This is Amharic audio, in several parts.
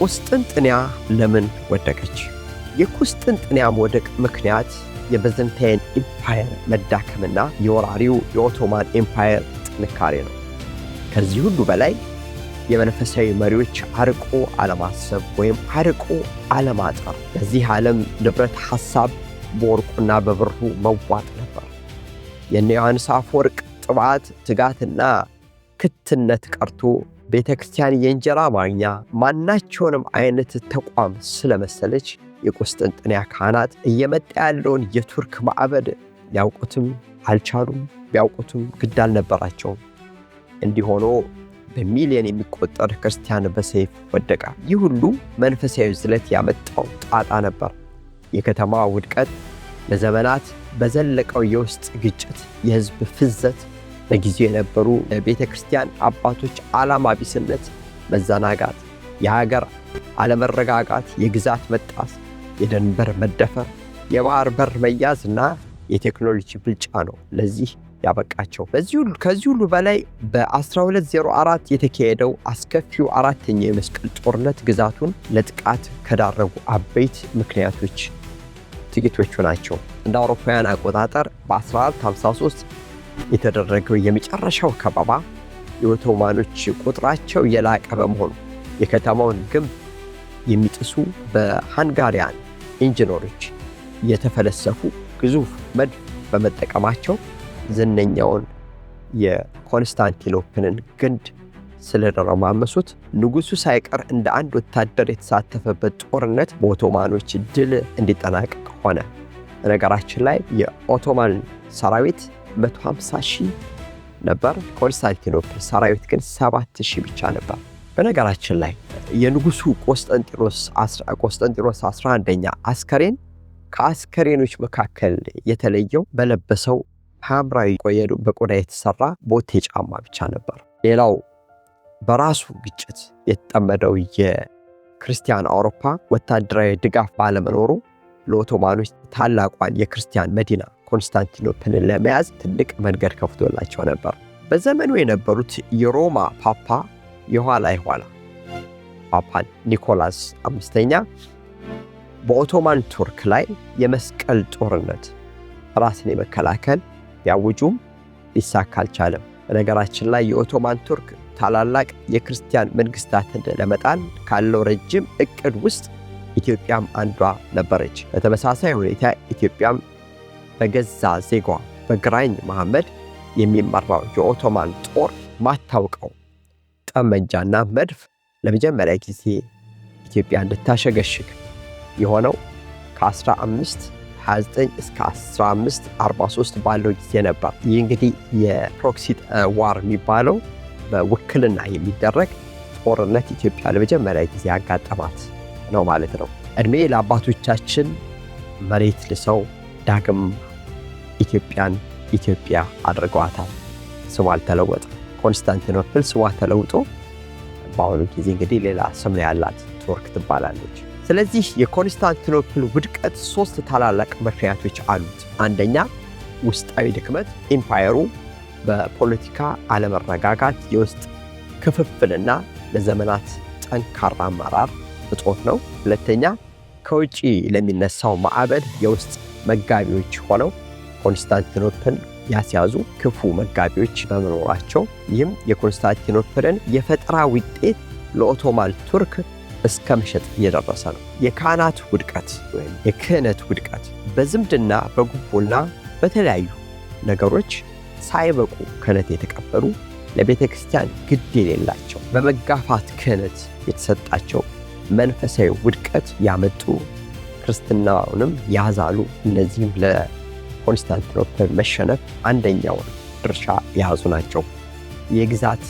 ቁስጥንጥንያ ለምን ወደቀች? የቁስጥንጥንያ መውደቅ ምክንያት የባይዛንታይን ኢምፓየር መዳከምና የወራሪው የኦቶማን ኢምፓየር ጥንካሬ ነው። ከዚህ ሁሉ በላይ የመንፈሳዊ መሪዎች አርቆ አለማሰብ ወይም አርቆ አለማጠር፣ በዚህ ዓለም ንብረት ሐሳብ በወርቁና በብሩ መዋጥ ነበር። የነ ዮሐንስ አፈወርቅ ጥባት፣ ትጋትና ክትነት ቀርቶ ቤተክርስቲያን የእንጀራ ማግኛ ማናቸውንም አይነት ተቋም ስለመሰለች የቁስጥንጥንያ ካህናት እየመጣ ያለውን የቱርክ ማዕበል ሊያውቁትም አልቻሉም፣ ቢያውቁትም ግድ አልነበራቸውም። እንዲህ ሆኖ በሚሊዮን የሚቆጠር ክርስቲያን በሰይፍ ወደቀ። ይህ ሁሉ መንፈሳዊ ዝለት ያመጣው ጣጣ ነበር። የከተማ ውድቀት፣ ለዘመናት በዘለቀው የውስጥ ግጭት፣ የህዝብ ፍዘት፣ በጊዜው የነበሩ ቤተክርስቲያን አባቶች ዓላማ ቢስነት፣ መዘናጋት፣ የሀገር አለመረጋጋት፣ የግዛት መጣስ፣ የድንበር መደፈር፣ የባህር በር መያዝና የቴክኖሎጂ ብልጫ ነው ለዚህ ያበቃቸው። ከዚህ ሁሉ በላይ በ1204 የተካሄደው አስከፊው አራተኛው የመስቀል ጦርነት ግዛቱን ለጥቃት ከዳረጉ አበይት ምክንያቶች ጥቂቶቹ ናቸው። እንደ አውሮፓውያን አቆጣጠር በ1453 የተደረገው የመጨረሻው ከበባ የኦቶማኖች ቁጥራቸው የላቀ በመሆኑ የከተማውን ግንብ የሚጥሱ በሃንጋሪያን ኢንጂነሮች የተፈለሰፉ ግዙፍ መድፍ በመጠቀማቸው ዝነኛውን የኮንስታንቲኖፕልን ግንድ ስለደረማመሱት ንጉሱ ሳይቀር እንደ አንድ ወታደር የተሳተፈበት ጦርነት በኦቶማኖች ድል እንዲጠናቀቅ ሆነ። በነገራችን ላይ የኦቶማን ሰራዊት 150,000 ነበር። ኮንስታንቲኖፕል ሰራዊት ግን 7,000 ብቻ ነበር። በነገራችን ላይ የንጉሱ ቆስጠንጢኖስ 11ኛ አስከሬን ከአስከሬኖች መካከል የተለየው በለበሰው ሐምራዊ በቆዳ የተሰራ ቦቴ ጫማ ብቻ ነበር። ሌላው በራሱ ግጭት የተጠመደው የክርስቲያን አውሮፓ ወታደራዊ ድጋፍ ባለመኖሩ ለኦቶማኖች ታላቋን የክርስቲያን መዲና ኮንስታንቲኖፕልን ለመያዝ ትልቅ መንገድ ከፍቶላቸው ነበር። በዘመኑ የነበሩት የሮማ ፓፓ የኋላ ፓፓ ኒኮላስ አምስተኛ በኦቶማን ቱርክ ላይ የመስቀል ጦርነት ራስን የመከላከል ቢያውጁም ሊሳካ አልቻለም። በነገራችን ላይ የኦቶማን ቱርክ ታላላቅ የክርስቲያን መንግስታትን ለመጣል ካለው ረጅም እቅድ ውስጥ ኢትዮጵያም አንዷ ነበረች። በተመሳሳይ ሁኔታ ኢትዮጵያም በገዛ ዜጓ በግራኝ መሐመድ የሚመራው የኦቶማን ጦር ማታውቀው ጠመንጃና መድፍ ለመጀመሪያ ጊዜ ኢትዮጵያ እንድታሸገሽግ የሆነው ከ1529 እስከ 1543 ባለው ጊዜ ነበር። ይህ እንግዲህ የፕሮክሲ ዋር የሚባለው በውክልና የሚደረግ ጦርነት ኢትዮጵያ ለመጀመሪያ ጊዜ ያጋጠማት ነው ማለት ነው። እድሜ ለአባቶቻችን መሬት ልሰው ዳግም ኢትዮጵያን ኢትዮጵያ አድርገዋታል። ስሟ አልተለወጠ። ኮንስታንቲኖፕል ስሟ ተለውጦ በአሁኑ ጊዜ እንግዲህ ሌላ ስም ያላት ቱርክ ትባላለች። ስለዚህ የኮንስታንቲኖፕል ውድቀት 3 ታላላቅ ምክንያቶች አሉት። አንደኛ ውስጣዊ ድክመት፣ ኢምፓየሩ በፖለቲካ አለመረጋጋት፣ የውስጥ ክፍፍልና ለዘመናት ጠንካራ አመራር እጦት ነው። ሁለተኛ ከውጪ ለሚነሳው ማዕበል የውስጥ መጋቢዎች ሆነው ኮንስታንቲኖፕል ያስያዙ ክፉ መጋቢዎች በመኖራቸው፣ ይህም የኮንስታንቲኖፕልን የፈጠራ ውጤት ለኦቶማን ቱርክ እስከ መሸጥ እየደረሰ ነው። የካህናት ውድቀት ወይም የክህነት ውድቀት በዝምድና በጉቦና በተለያዩ ነገሮች ሳይበቁ ክህነት የተቀበሉ ለቤተ ክርስቲያን ግድ የሌላቸው በመጋፋት ክህነት የተሰጣቸው መንፈሳዊ ውድቀት ያመጡ ክርስትናውንም ያዛሉ። እነዚህም ለኮንስታንቲኖፕል መሸነፍ አንደኛውን ድርሻ የያዙ ናቸው። የግዛት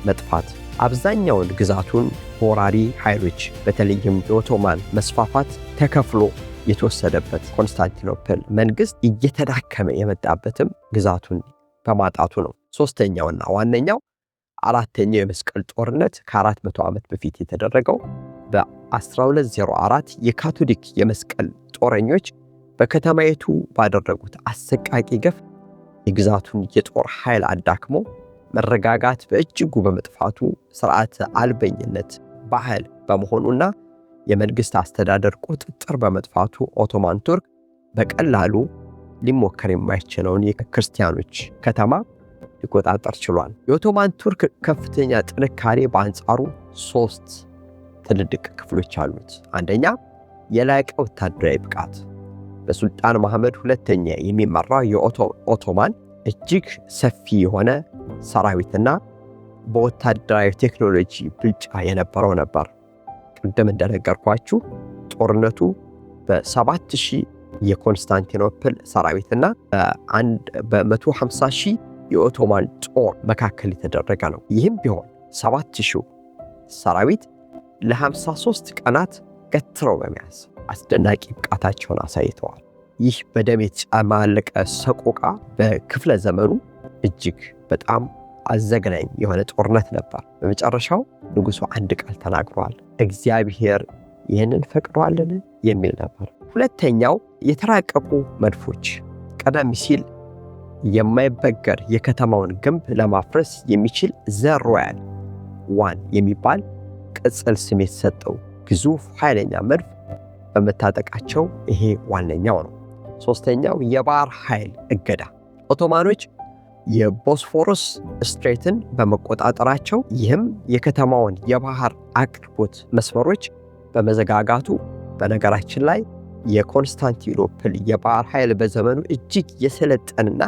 መጥፋት አብዛኛውን ግዛቱን በወራሪ ኃይሎች በተለይም የኦቶማን መስፋፋት ተከፍሎ የተወሰደበት ኮንስታንቲኖፕል መንግስት እየተዳከመ የመጣበትም ግዛቱን በማጣቱ ነው። ሶስተኛውና ዋነኛው አራተኛው የመስቀል ጦርነት ከ400 ዓመት በፊት የተደረገው በ1204 የካቶሊክ የመስቀል ጦረኞች በከተማይቱ ባደረጉት አሰቃቂ ገፍ የግዛቱን የጦር ኃይል አዳክሞ መረጋጋት በእጅጉ በመጥፋቱ ስርዓተ አልበኝነት ባህል በመሆኑና የመንግስት አስተዳደር ቁጥጥር በመጥፋቱ ኦቶማን ቱርክ በቀላሉ ሊሞከር የማይችለውን የክርስቲያኖች ከተማ ሊቆጣጠር ችሏል። የኦቶማን ቱርክ ከፍተኛ ጥንካሬ በአንጻሩ 3 ትልልቅ ክፍሎች አሉት። አንደኛ፣ የላቀ ወታደራዊ ብቃት። በሱልጣን መሐመድ ሁለተኛ የሚመራው የኦቶማን እጅግ ሰፊ የሆነ ሰራዊትና በወታደራዊ ቴክኖሎጂ ብልጫ የነበረው ነበር። ቅድም እንደነገርኳችሁ ጦርነቱ በ7000 የኮንስታንቲኖፕል ሰራዊትና በ150,000 የኦቶማን ጦር መካከል የተደረገ ነው። ይህም ቢሆን 7000 ሰራዊት ለ53 ቀናት ገትረው በመያዝ አስደናቂ ብቃታቸውን አሳይተዋል። ይህ በደም የተጨማለቀ ሰቆቃ በክፍለ ዘመኑ እጅግ በጣም አዘግናኝ የሆነ ጦርነት ነበር። በመጨረሻው ንጉሡ አንድ ቃል ተናግሯል፣ እግዚአብሔር ይህንን ፈቅዷልን የሚል ነበር። ሁለተኛው የተራቀቁ መድፎች። ቀደም ሲል የማይበገር የከተማውን ግንብ ለማፍረስ የሚችል ዘ ሮያል ዋን የሚባል ቅጽል ስም የተሰጠው ግዙፍ ኃይለኛ መድፍ በመታጠቃቸው ይሄ ዋነኛው ነው። ሶስተኛው የባህር ኃይል እገዳ። ኦቶማኖች የቦስፎረስ ስትሬትን በመቆጣጠራቸው ይህም የከተማውን የባህር አቅርቦት መስመሮች በመዘጋጋቱ በነገራችን ላይ የኮንስታንቲኖፕል የባህር ኃይል በዘመኑ እጅግ የሰለጠንና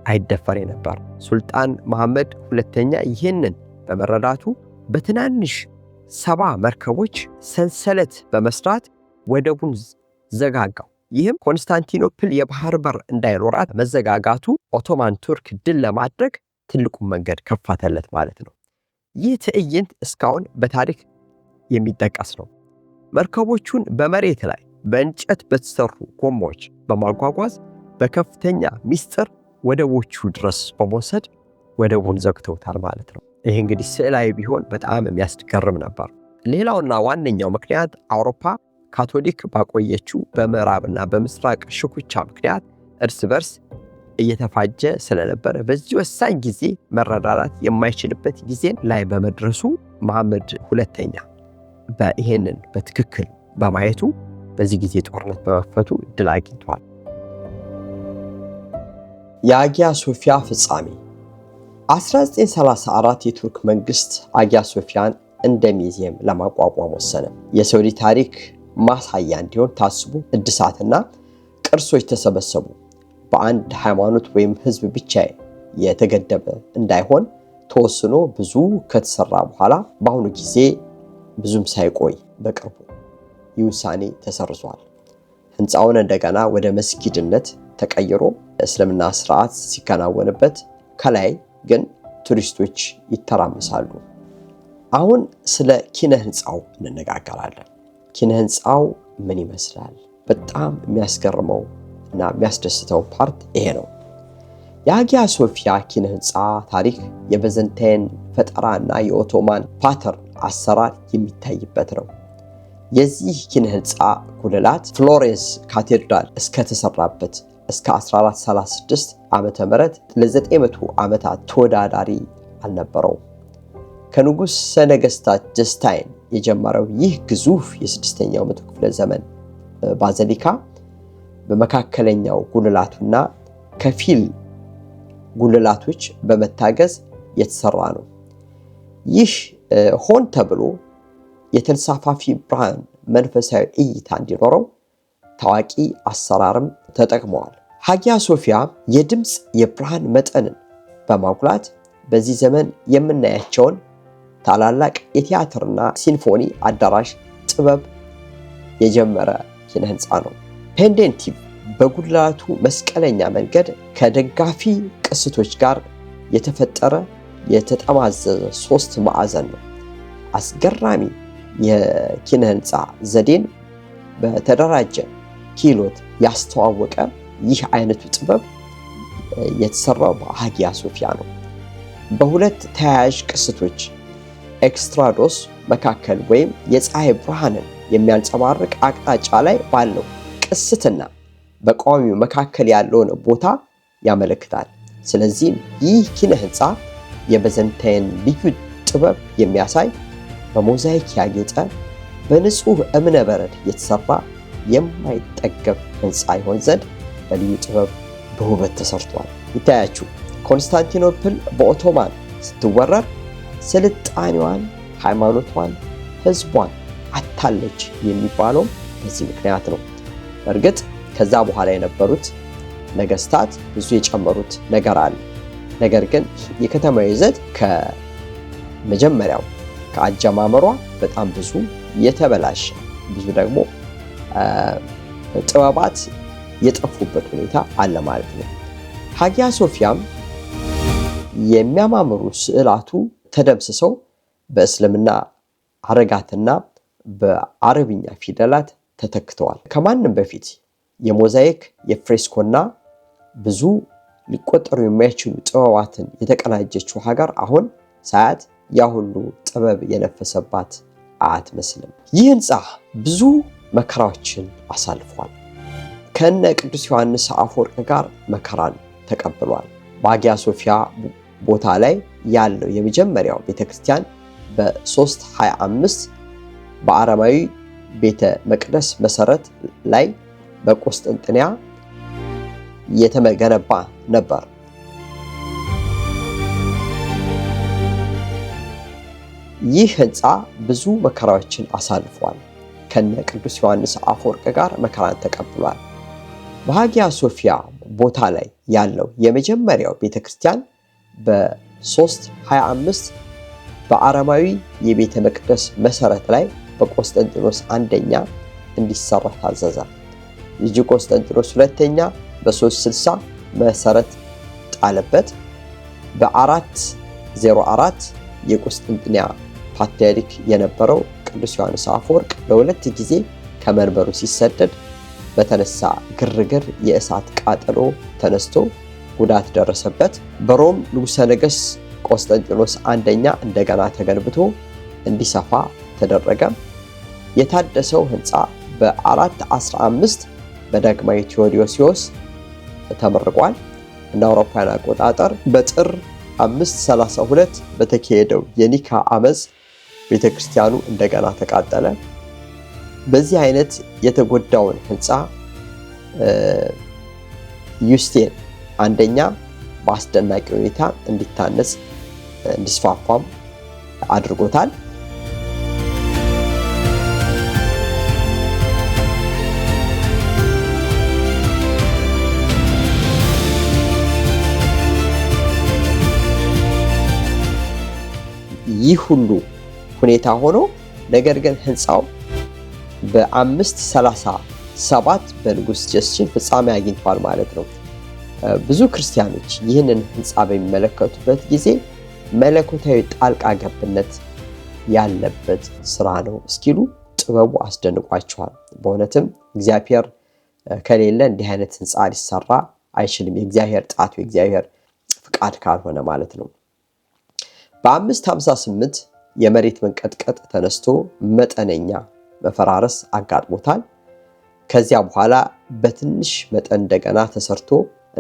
አይደፈር ነበር። ሱልጣን መሐመድ ሁለተኛ ይህንን በመረዳቱ በትናንሽ 70 መርከቦች ሰንሰለት በመስራት ወደቡን ዘጋጋው። ይህም ኮንስታንቲኖፕል የባህር በር እንዳይኖራት መዘጋጋቱ ኦቶማን ቱርክ ድል ለማድረግ ትልቁን መንገድ ከፈተለት ማለት ነው። ይህ ትዕይንት እስካሁን በታሪክ የሚጠቀስ ነው። መርከቦቹን በመሬት ላይ በእንጨት በተሰሩ ጎማዎች በማጓጓዝ በከፍተኛ ሚስጥር ወደቦቹ ድረስ በመውሰድ ወደቡን ዘግተውታል ማለት ነው። ይህ እንግዲህ ስዕላዊ ቢሆን በጣም የሚያስገርም ነበር። ሌላውና ዋነኛው ምክንያት አውሮፓ ካቶሊክ ባቆየችው በምዕራብና በምስራቅ ሽኩቻ ምክንያት እርስ በርስ እየተፋጀ ስለነበረ በዚህ ወሳኝ ጊዜ መረዳዳት የማይችልበት ጊዜን ላይ በመድረሱ መሐመድ ሁለተኛ ይሄንን በትክክል በማየቱ በዚህ ጊዜ ጦርነት በመክፈቱ ድል አግኝቷል። የአጊያ ሶፊያ ፍጻሜ 1934 የቱርክ መንግስት አጊያ ሶፊያን እንደ ሙዚየም ለማቋቋም ወሰነ። የሳውዲ ታሪክ ማሳያ እንዲሆን ታስቦ እድሳትና ቅርሶች ተሰበሰቡ። በአንድ ሃይማኖት ወይም ህዝብ ብቻ የተገደበ እንዳይሆን ተወስኖ ብዙ ከተሰራ በኋላ በአሁኑ ጊዜ ብዙም ሳይቆይ በቅርቡ ይህ ውሳኔ ተሰርዟል። ህንፃውን እንደገና ወደ መስጊድነት ተቀይሮ እስልምና ስርዓት ሲከናወንበት ከላይ ግን ቱሪስቶች ይተራመሳሉ። አሁን ስለ ኪነ ህንፃው እንነጋገራለን። ኪነ ህንፃው ምን ይመስላል? በጣም የሚያስገርመው እና የሚያስደስተው ፓርት ይሄ ነው። የአጊያ ሶፊያ ኪነ ህንፃ ታሪክ የባይዛንታይን ፈጠራና የኦቶማን ፓተርን አሰራር የሚታይበት ነው። የዚህ ኪነ ህንፃ ጉልላት ፍሎሬንስ ካቴድራል እስከተሰራበት እስከ 1436 ዓመተ ምህረት ለ900 ዓመታት ተወዳዳሪ አልነበረውም። ከንጉሥ ነገሥታት ጀስታይን የጀመረው ይህ ግዙፍ የ6ኛው መቶ ክፍለ ዘመን ባዚሊካ በመካከለኛው ጉልላቱና ከፊል ጉልላቶች በመታገዝ የተሰራ ነው። ይህ ሆን ተብሎ የተንሳፋፊ ብርሃን መንፈሳዊ እይታ እንዲኖረው ታዋቂ አሰራርም ተጠቅመዋል። ሃጊያ ሶፊያ የድምፅ የብርሃን መጠንን በማጉላት በዚህ ዘመን የምናያቸውን ታላላቅ የቲያትርና ሲምፎኒ አዳራሽ ጥበብ የጀመረ ኪነ ህንፃ ነው። ፔንደንቲቭ በጉልላቱ መስቀለኛ መንገድ ከደጋፊ ቅስቶች ጋር የተፈጠረ የተጠማዘዘ 3 ማዕዘን ነው። አስገራሚ የኪነ ህንፃ ዘዴን በተደራጀ ኪሎት ያስተዋወቀ ይህ አይነቱ ጥበብ የተሰራው በሃጊያ ሶፊያ ነው። በሁለት ተያያዥ ቅስቶች ኤክስትራዶስ መካከል ወይም የፀሐይ ብርሃንን የሚያንጸባርቅ አቅጣጫ ላይ ባለው ቅስትና በቋሚው መካከል ያለውን ቦታ ያመለክታል። ስለዚህም ይህ ኪነ ህንፃ የባይዛንታይን ልዩ ጥበብ የሚያሳይ በሞዛይክ ያጌጠ በንጹህ እብነ በረድ የተሰራ የማይጠገብ ሕንፃ ይሆን ዘንድ በልዩ ጥበብ በውበት ተሰርቷል። ይታያችሁ፣ ኮንስታንቲኖፕል በኦቶማን ስትወረር ስልጣኔዋን፣ ሃይማኖቷን፣ ሕዝቧን አታለች የሚባለው በዚህ ምክንያት ነው። በእርግጥ ከዛ በኋላ የነበሩት ነገስታት ብዙ የጨመሩት ነገር አለ። ነገር ግን የከተማው ይዘት ከመጀመሪያው ከአጀማመሯ በጣም ብዙ የተበላሸ ብዙ ደግሞ ጥበባት የጠፉበት ሁኔታ አለ ማለት ነው። ሃጊያ ሶፊያም የሚያማምሩ ስዕላቱ ተደምስሰው በእስልምና ሐረጋትና በአረብኛ ፊደላት ተተክተዋል። ከማንም በፊት የሞዛይክ የፍሬስኮና ብዙ ሊቆጠሩ የማይችሉ ጥበባትን የተቀናጀችው ሀገር አሁን ሳያት ያ ሁሉ ጥበብ የነፈሰባት አትመስልም። ይህ ሕንፃ ብዙ መከራዎችን አሳልፏል። ከነ ቅዱስ ዮሐንስ አፈወርቅ ጋር መከራን ተቀብሏል። በሃጊያ ሶፊያ ቦታ ላይ ያለው የመጀመሪያው ቤተክርስቲያን በ325 በአረማዊ ቤተ መቅደስ መሰረት ላይ በቆስጠንጥንያ የተገነባ ነበር። ይህ ሕንፃ ብዙ መከራዎችን አሳልፏል። ከነ ቅዱስ ዮሐንስ አፈወርቅ ጋር መከራን ተቀብሏል። በሃጊያ ሶፊያ ቦታ ላይ ያለው የመጀመሪያው ቤተክርስቲያን በ325 በአረማዊ የቤተ መቅደስ መሰረት ላይ በቆስጠንጢኖስ አንደኛ እንዲሰራ ታዘዘ። ልጁ ቆስጠንጢኖስ ሁለተኛ በ360 መሰረት ጣለበት። በ404 የቆስጠንጢንያ ፓትርያርክ የነበረው ቅዱስ ዮሐንስ አፈወርቅ ለሁለት ጊዜ ከመንበሩ ሲሰደድ በተነሳ ግርግር የእሳት ቃጠሎ ተነስቶ ጉዳት ደረሰበት። በሮም ንጉሠ ነገሥት ቆስጠንጢኖስ አንደኛ እንደገና ተገንብቶ እንዲሰፋ ተደረገ። የታደሰው ሕንፃ በ415 በዳግማዊ ቴዎዶሲዮስ ተመርቋል። እንደ አውሮፓውያን አቆጣጠር በጥር 532 በተካሄደው የኒካ አመፅ ቤተክርስቲያኑ እንደገና ተቃጠለ። በዚህ አይነት የተጎዳውን ሕንፃ ዩስቲን አንደኛ በአስደናቂ ሁኔታ እንዲታነጽ እንዲስፋፋም አድርጎታል። ይህ ሁሉ ሁኔታ ሆኖ ነገር ግን ሕንፃው በ537 በንጉሥ ጀስቲን ፍጻሜ አግኝቷል ማለት ነው። ብዙ ክርስቲያኖች ይህንን ሕንፃ በሚመለከቱበት ጊዜ መለኮታዊ ጣልቃ ገብነት ያለበት ስራ ነው እስኪሉ ጥበቡ አስደንቋቸዋል። በእውነትም እግዚአብሔር ከሌለ እንዲህ አይነት ሕንፃ ሊሰራ አይችልም፣ የእግዚአብሔር ጣቱ የእግዚአብሔር ፍቃድ ካልሆነ ማለት ነው። በ558 የመሬት መንቀጥቀጥ ተነስቶ መጠነኛ መፈራረስ አጋጥሞታል። ከዚያ በኋላ በትንሽ መጠን እንደገና ተሰርቶ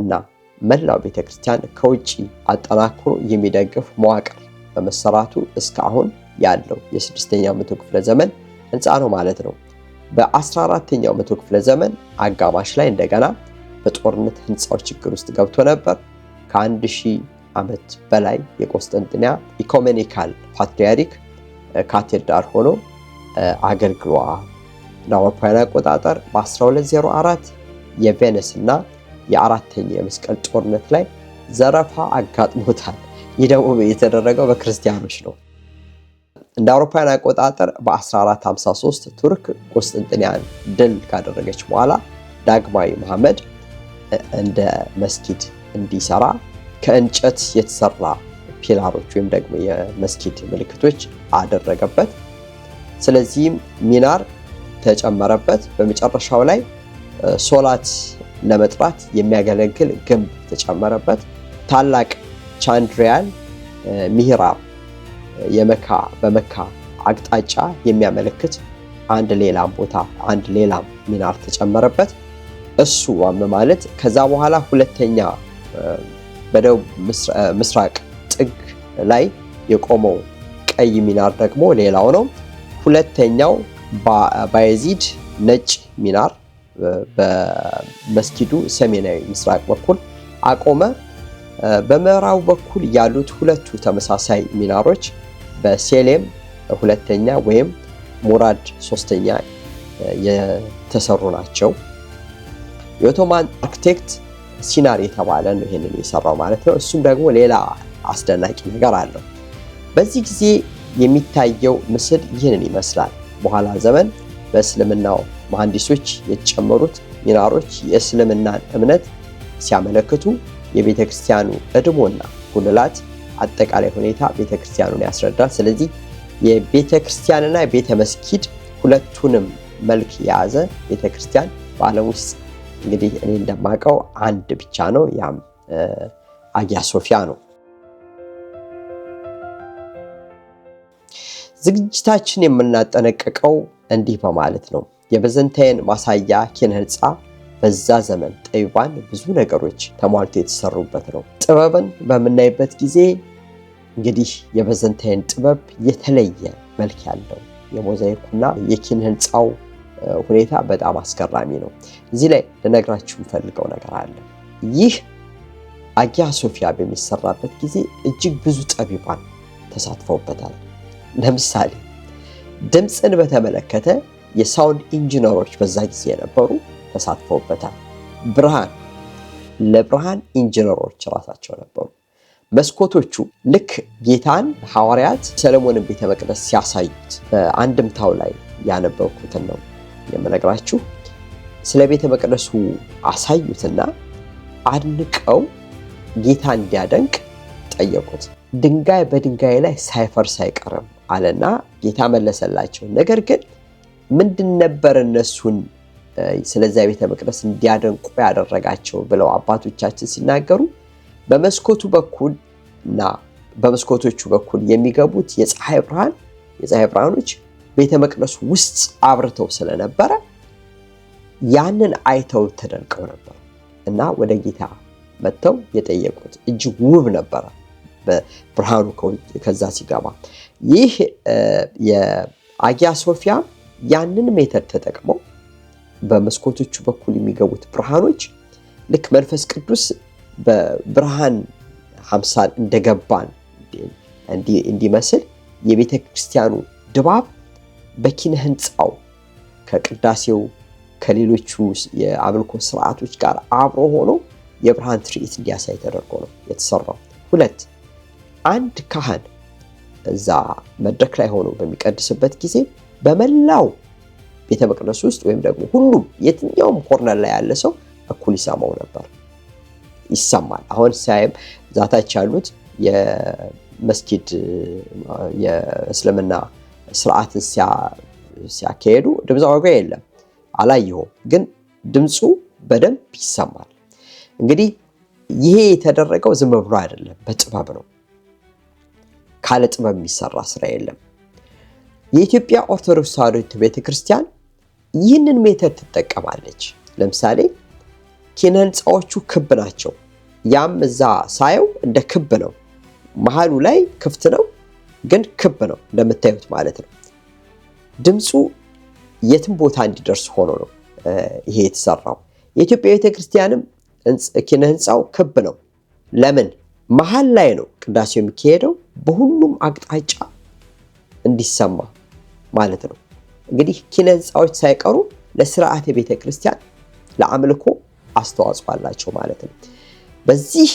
እና መላው ቤተክርስቲያን ከውጪ አጠናክሮ የሚደግፍ መዋቅር በመሰራቱ እስካሁን ያለው የ6ኛው መቶ ክፍለ ዘመን ሕንፃ ነው ማለት ነው። በ14ኛው መቶ ክፍለ ዘመን አጋማሽ ላይ እንደገና በጦርነት ሕንፃው ችግር ውስጥ ገብቶ ነበር። ከ1000 ዓመት በላይ የቆስጠንጥንያ ኢኮሜኒካል ፓትርያርክ ካቴድራል ሆኖ አገልግሏል። ለአውሮፓውያን አቆጣጠር በ1204 የቬነስ እና የአራተኛው የመስቀል ጦርነት ላይ ዘረፋ አጋጥሞታል። ይህ ደግሞ የተደረገው በክርስቲያኖች ነው። እንደ አውሮፓውያን አቆጣጠር በ1453 ቱርክ ቆስጠንጥንያን ድል ካደረገች በኋላ ዳግማዊ መሐመድ እንደ መስጊድ እንዲሰራ ከእንጨት የተሰራ ፒላሮች ወይም ደግሞ የመስጊድ ምልክቶች አደረገበት። ስለዚህም ሚናር ተጨመረበት። በመጨረሻው ላይ ሶላት ለመጥራት የሚያገለግል ግንብ ተጨመረበት። ታላቅ ቻንድሪያል ሚህራብ በመካ አቅጣጫ የሚያመለክት አንድ ሌላም ሚናር ተጨመረበት። እሱ ማለት ከዛ በኋላ ሁለተኛ በደቡብ ምስራቅ ጥግ ላይ የቆመው ቀይ ሚናር ደግሞ ሌላው ነው። ሁለተኛው ባየዚድ ነጭ ሚናር በመስጊዱ ሰሜናዊ ምስራቅ በኩል አቆመ። በምዕራቡ በኩል ያሉት ሁለቱ ተመሳሳይ ሚናሮች በሴሌም ሁለተኛ ወይም ሙራድ ሶስተኛ የተሰሩ ናቸው። የኦቶማን አርክቴክት ሲናር የተባለ ነው ይሄንን የሰራው ማለት ነው። እሱም ደግሞ ሌላ አስደናቂ ነገር አለው። በዚህ ጊዜ የሚታየው ምስል ይህንን ይመስላል። በኋላ ዘመን በእስልምናው መሐንዲሶች የተጨመሩት ሚናሮች የእስልምናን እምነት ሲያመለክቱ የቤተክርስቲያኑ እድሞና ጉልላት አጠቃላይ ሁኔታ ቤተክርስቲያኑን ያስረዳል። ስለዚህ የቤተክርስቲያንና የቤተ መስጊድ ሁለቱንም መልክ የያዘ ቤተክርስቲያን በዓለም ውስጥ እንግዲህ እኔ እንደማውቀው አንድ ብቻ ነው። ያም አጊያ ሶፊያ ነው። ዝግጅታችን የምናጠነቀቀው እንዲህ በማለት ነው። የባይዘንታይን ማሳያ ኪነ ህንፃ በዛ ዘመን ጠቢባን ብዙ ነገሮች ተሟልቶ የተሰሩበት ነው። ጥበብን በምናይበት ጊዜ እንግዲህ የባይዘንታይን ጥበብ የተለየ መልክ ያለው የሞዛይኩና የኪነ ህንፃው ሁኔታ በጣም አስገራሚ ነው። እዚህ ላይ ልነግራችሁ የምፈልገው ነገር አለ። ይህ አጊያ ሶፊያ በሚሰራበት ጊዜ እጅግ ብዙ ጠቢባን ተሳትፈውበታል። ለምሳሌ ድምፅን በተመለከተ የሳውንድ ኢንጂነሮች በዛ ጊዜ የነበሩ ተሳትፈውበታል። ብርሃን ለብርሃን ኢንጂነሮች ራሳቸው ነበሩ። መስኮቶቹ ልክ ጌታን ሐዋርያት ሰለሞንን ቤተ መቅደስ ሲያሳዩት በአንድምታው ላይ ያነበብኩትን ነው የምነግራችሁ። ስለ ቤተ መቅደሱ አሳዩትና አድንቀው ጌታ እንዲያደንቅ ጠየቁት። ድንጋይ በድንጋይ ላይ ሳይፈርስ አይቀርም አለና ጌታ መለሰላቸው። ነገር ግን ምንድን ነበር እነሱን ስለዚያ ቤተ መቅደስ እንዲያደንቁ ያደረጋቸው ብለው አባቶቻችን ሲናገሩ በመስኮቱ በኩልና በመስኮቶቹ በኩል የሚገቡት የፀሐይ ብርሃኖች ቤተ መቅደሱ ውስጥ አብርተው ስለነበረ ያንን አይተው ተደንቀው ነበር እና ወደ ጌታ መጥተው የጠየቁት እጅግ ውብ ነበረ በብርሃኑ ከዛ ሲገባ። ይህ የአጊያ ሶፊያ ያንን ሜተድ ተጠቅመው በመስኮቶቹ በኩል የሚገቡት ብርሃኖች ልክ መንፈስ ቅዱስ በብርሃን አምሳል እንደገባን እንዲመስል የቤተ ክርስቲያኑ ድባብ በኪነ ህንፃው ከቅዳሴው ከሌሎቹ የአምልኮ ስርዓቶች ጋር አብሮ ሆኖ የብርሃን ትርኢት እንዲያሳይ ተደርጎ ነው የተሰራው። ሁለት አንድ ካህን እዛ መድረክ ላይ ሆኖ በሚቀድስበት ጊዜ በመላው ቤተ መቅደስ ውስጥ ወይም ደግሞ ሁሉም የትኛውም ኮርነር ላይ ያለ ሰው እኩል ይሰማው ነበር፣ ይሰማል። አሁን ሳይም ዛታች ያሉት የመስጊድ የእስልምና ስርዓትን ሲያካሄዱ ድምፅ ዋጋ የለም አላየሁም፣ ግን ድምፁ በደንብ ይሰማል። እንግዲህ ይሄ የተደረገው ዝም ብሎ አይደለም፣ በጥበብ ነው። ካለ ጥበብ የሚሰራ ስራ የለም። የኢትዮጵያ ኦርቶዶክስ ተዋሕዶ ቤተክርስቲያን ይህንን ሜተድ ትጠቀማለች። ለምሳሌ ኪነ ህንፃዎቹ ክብ ናቸው። ያም እዛ ሳየው እንደ ክብ ነው። መሃሉ ላይ ክፍት ነው፣ ግን ክብ ነው እንደምታዩት ማለት ነው። ድምፁ የትም ቦታ እንዲደርስ ሆኖ ነው ይሄ የተሰራው። የኢትዮጵያ ቤተክርስቲያንም ኪነ ህንፃው ክብ ነው። ለምን? መሃል ላይ ነው ቅዳሴው የሚካሄደው፣ በሁሉም አቅጣጫ እንዲሰማ ማለት ነው። እንግዲህ ኪነ ህንፃዎች ሳይቀሩ ለስርዓተ ቤተክርስቲያን ለአምልኮ አስተዋጽኦ አላቸው ማለት ነው። በዚህ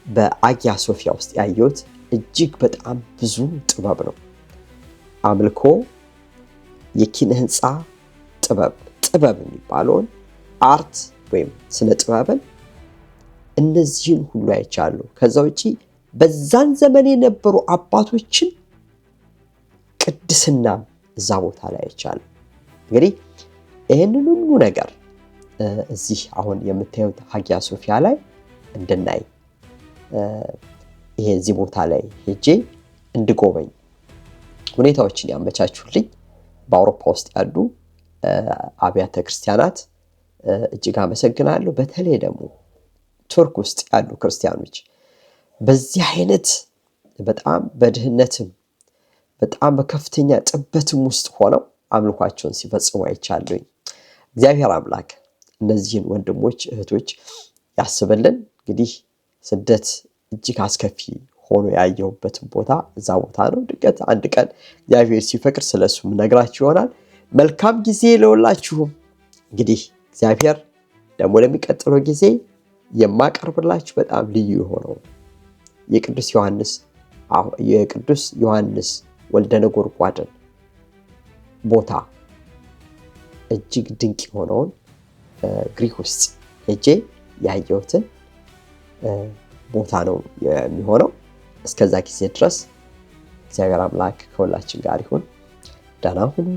በአጊያ ሶፊያ ውስጥ ያየሁት እጅግ በጣም ብዙ ጥበብ ነው። አምልኮ፣ የኪነ ህንፃ ጥበብ የሚባለውን አርት ወይም ስነ ጥበብን እነዚህን ሁሉ አይቻሉ። ከዛ ውጪ በዛን ዘመን የነበሩ አባቶችን ቅድስና እዛ ቦታ ላይ አይቻሉ። እንግዲህ ይህንን ሁሉ ነገር እዚህ አሁን የምታዩት አጊያ ሶፊያ ላይ እንድናይ ይሄ እዚህ ቦታ ላይ ሄጄ እንድጎበኝ ሁኔታዎችን ያመቻቹልኝ በአውሮፓ ውስጥ ያሉ አብያተ ክርስቲያናት እጅግ አመሰግናለሁ። በተለይ ደግሞ ቱርክ ውስጥ ያሉ ክርስቲያኖች በዚህ አይነት በጣም በድህነትም በጣም በከፍተኛ ጥበትም ውስጥ ሆነው አምልኳቸውን ሲፈጽሙ አይቻለሁኝ። እግዚአብሔር አምላክ እነዚህን ወንድሞች እህቶች ያስበልን። እንግዲህ ስደት እጅግ አስከፊ ሆኖ ያየሁበት ቦታ እዛ ቦታ ነው። ድንገት አንድ ቀን እግዚአብሔር ሲፈቅድ ስለሱም ነግራችሁ ይሆናል። መልካም ጊዜ ለሁላችሁም። እንግዲህ እግዚአብሔር ደግሞ ለሚቀጥለው ጊዜ የማቀርብላችሁ በጣም ልዩ የሆነው የቅዱስ ዮሐንስ ወልደ ነጎድጓድን ቦታ እጅግ ድንቅ የሆነውን ግሪክ ውስጥ ሄጄ ያየሁትን ቦታ ነው የሚሆነው። እስከዛ ጊዜ ድረስ እግዚአብሔር አምላክ ከሁላችን ጋር ይሁን። ደህና ሁኑ።